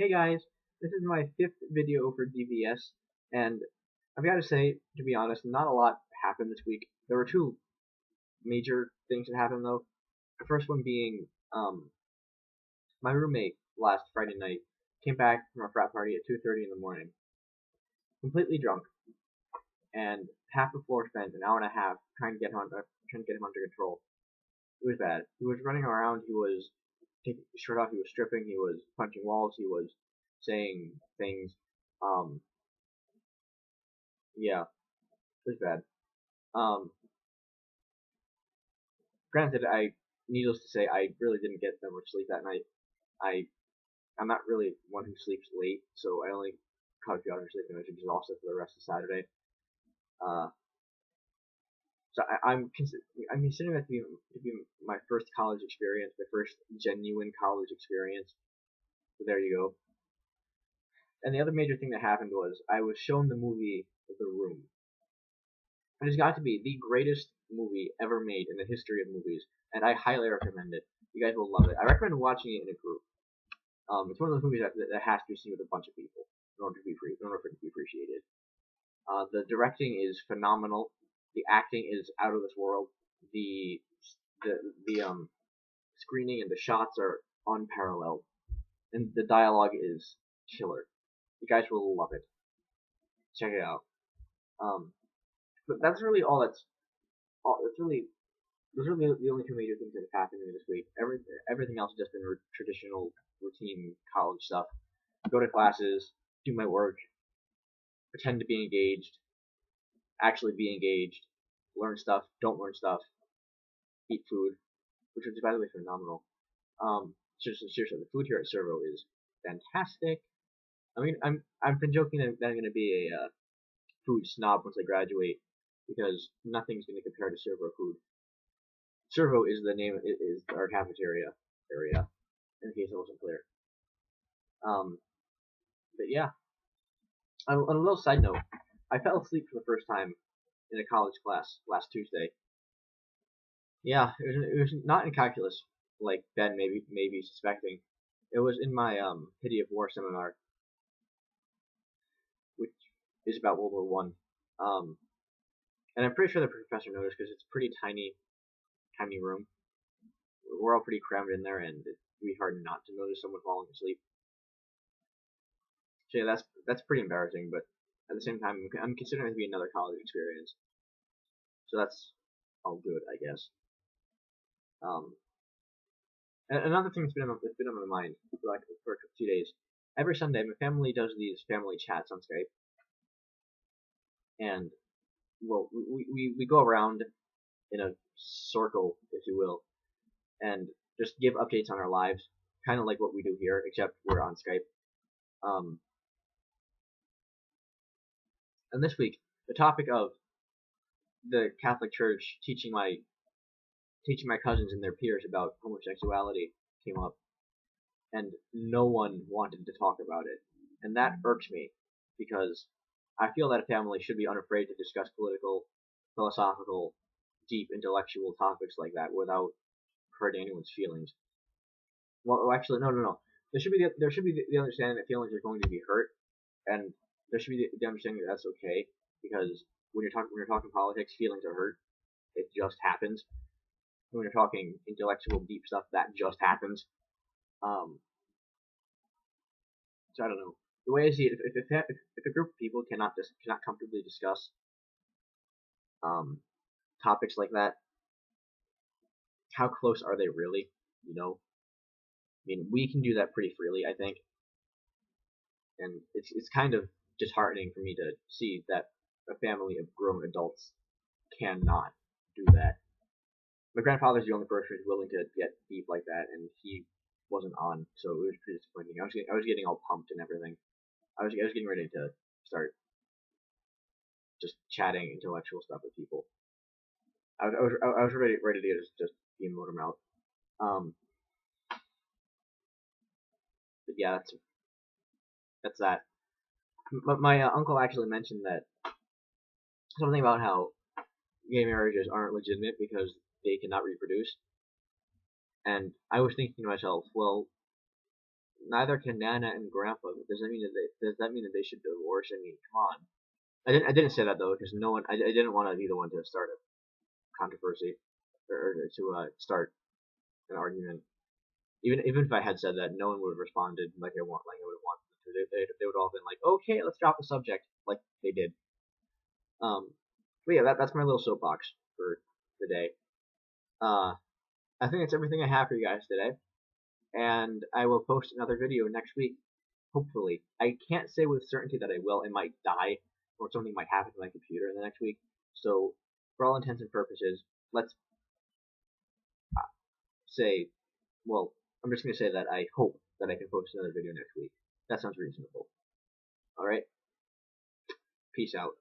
Hey guys, this is my fifth video for DVS, and I've got to say, to be honest, not a lot happened this week. There were two major things that happened though. The first one being, my roommate last Friday night came back from a frat party at 2:30 in the morning, completely drunk, and half the floor spent an hour and a half trying to get him under control. It was bad. He was running around. He was taking his shirt off. He was stripping. He was punching walls. He was saying things. Um, yeah, it was bad. Um, Granted, needless to say, I really didn't get that much sleep that night. I, I'm not really one who sleeps late, so I only caught a few hours of sleep and I was exhausted for the rest of Saturday. Uh, I'm considering that to be my first college experience, my first genuine college experience. So there you go. And the other major thing that happened was I was shown the movie The Room. It has got to be the greatest movie ever made in the history of movies, and I highly recommend it. You guys will love it. I recommend watching it in a group. It's one of those movies that has to be seen with a bunch of people in order for it to be appreciated. The directing is phenomenal. The acting is out of this world. The screening and the shots are unparalleled, and the dialogue is killer. You guys will love it. Check it out. But that's really all. That's really those are the only two major things that have happened to me this week. Everything else has just been traditional, routine college stuff. Go to classes, do my work, pretend to be engaged, actually be engaged, learn stuff, don't learn stuff, eat food, which is by the way phenomenal. Seriously, the food here at Servo is fantastic. I mean, I've been joking that I'm going to be a food snob once I graduate because nothing's going to compare to Servo food. Servo is the name, is our cafeteria area, in case it wasn't clear. But yeah, on a little side note, I fell asleep for the first time in a college class last Tuesday. Yeah, it was not in calculus, like Ben may be suspecting. It was in my Pity of War seminar, which is about World War One. And I'm pretty sure the professor noticed because it's a pretty tiny room. We're all pretty crammed in there, and it'd be hard not to notice someone falling asleep. So yeah, that's pretty embarrassing, but at the same time, I'm considering it to be another college experience. So that's all good, I guess. And another thing that's been on my mind for a few days. Every Sunday, my family does these family chats on Skype, and well, we go around in a circle, if you will, and just give updates on our lives, kind of like what we do here, except we're on Skype. And this week, the topic of the Catholic Church teaching my cousins and their peers about homosexuality came up, and no one wanted to talk about it, and that irks me because I feel that a family should be unafraid to discuss political, philosophical, deep intellectual topics like that without hurting anyone's feelings. Well, actually, no. There should be the understanding that feelings are going to be hurt, and there should be the understanding that that's okay because when you're talking politics, feelings are hurt. It just happens. When you're talking intellectual, deep stuff, that just happens. So I don't know. The way I see it, if a group of people cannot comfortably discuss topics like that, how close are they really? You know, I mean, we can do that pretty freely, I think, and it's kind of disheartening for me to see that a family of grown adults cannot do that. My grandfather's the only person who's willing to get deep like that, and he wasn't on, so it was pretty disappointing. I was getting all pumped and everything. I was getting ready to start just chatting intellectual stuff with people. I was ready to just be a motor mouth. But yeah, that's that. But my uncle actually mentioned that something about how gay marriages aren't legitimate because they cannot reproduce. And I was thinking to myself, well, neither can Nana and Grandpa. Does that mean that they should divorce? I mean, come on. I didn't say that though, because no one. I didn't want to be the one to start a controversy or to start an argument. Even if I had said that, no one would have responded like I would want them to. They would all have been like, okay, let's drop the subject, like they did. But yeah, that's my little soapbox for the day. I think that's everything I have for you guys today, and I will post another video next week. Hopefully, I can't say with certainty that I will. It might die, or something might happen to my computer in the next week. So, for all intents and purposes, let's say, well, I'm just gonna say that I hope that I can post another video next week. That sounds reasonable. All right. Peace out.